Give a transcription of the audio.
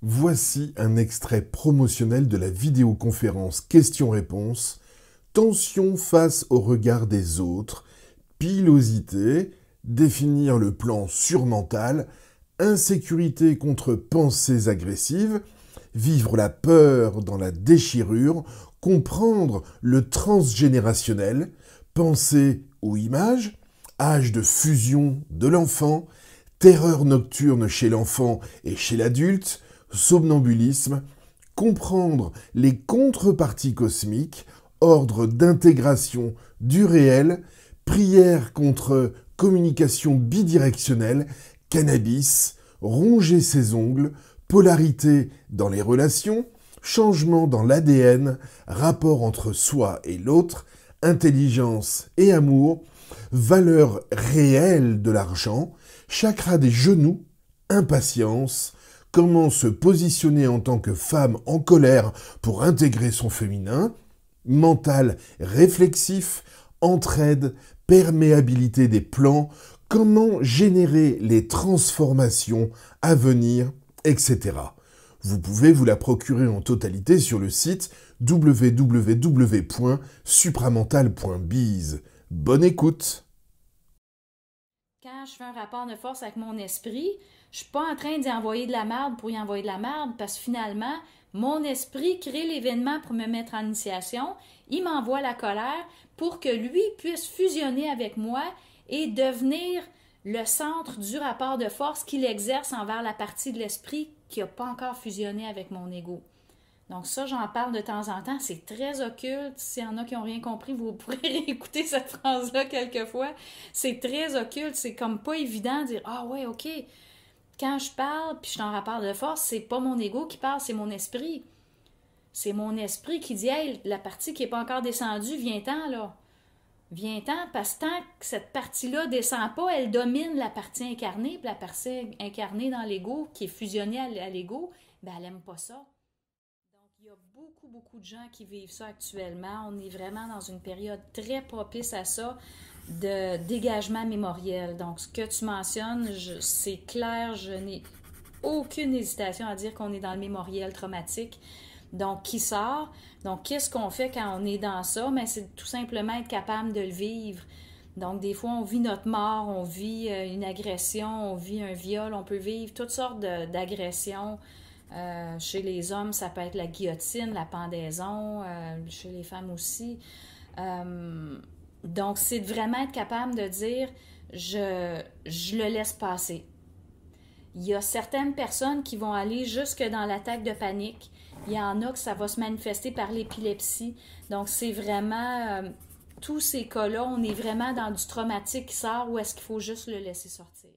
Voici un extrait promotionnel de la vidéoconférence questions-réponses, tension face au regard des autres, pilosité, définir le plan surmental, insécurité contre pensées agressives, vivre la peur dans la déchirure, comprendre le transgénérationnel, pensée ou image, âge de fusion de l'enfant, terreur nocturne chez l'enfant et chez l'adulte, somnambulisme, comprendre les contreparties cosmiques, ordre d'intégration du réel, prière contre communication bidirectionnelle, cannabis, ronger ses ongles, polarité dans les relations, changement dans l'ADN, rapport entre soi et l'autre, intelligence et amour, valeur réelle de l'argent, chakra des genoux, impatience, comment se positionner en tant que femme en colère pour intégrer son féminin, mental réflexif, entraide, perméabilité des plans, comment générer les transformations à venir, etc. Vous pouvez vous la procurer en totalité sur le site www.supramental.biz. Bonne écoute! Quand je fais un rapport de force avec mon esprit, je suis pas en train d'y envoyer de la merde pour y envoyer de la merde, parce que finalement, mon esprit crée l'événement pour me mettre en initiation, il m'envoie la colère pour que lui puisse fusionner avec moi et devenir le centre du rapport de force qu'il exerce envers la partie de l'esprit qui n'a pas encore fusionné avec mon ego. Donc ça, j'en parle de temps en temps. C'est très occulte. S'il y en a qui n'ont rien compris, vous pourrez réécouter cette phrase-là quelquefois. C'est très occulte. C'est comme pas évident de dire « Ah ouais, OK. Quand je parle, puis je suis en rapport de force, c'est pas mon ego qui parle, c'est mon esprit. C'est mon esprit qui dit « Hey, la partie qui n'est pas encore descendue, viens-t'en, là. Viens-t'en, parce que tant que cette partie-là descend pas, elle domine la partie incarnée, puis la partie incarnée dans l'ego, qui est fusionnée à l'ego, ben elle n'aime pas ça. » Il y a beaucoup de gens qui vivent ça actuellement. On est vraiment dans une période très propice à ça, de dégagement mémoriel. Donc, ce que tu mentionnes, c'est clair, je n'ai aucune hésitation à dire qu'on est dans le mémoriel traumatique. Donc, qui sort? Donc, qu'est-ce qu'on fait quand on est dans ça? Mais c'est tout simplement être capable de le vivre. Donc, des fois, on vit notre mort, on vit une agression, on vit un viol, on peut vivre toutes sortes d'agressions. Chez les hommes, ça peut être la guillotine, la pendaison, chez les femmes aussi. Donc, c'est de vraiment être capable de dire je le laisse passer. Il y a certaines personnes qui vont aller jusque dans l'attaque de panique. Il y en a que ça va se manifester par l'épilepsie. Donc, c'est vraiment tous ces cas-là, on est vraiment dans du traumatique qui sort ou est-ce qu'il faut juste le laisser sortir?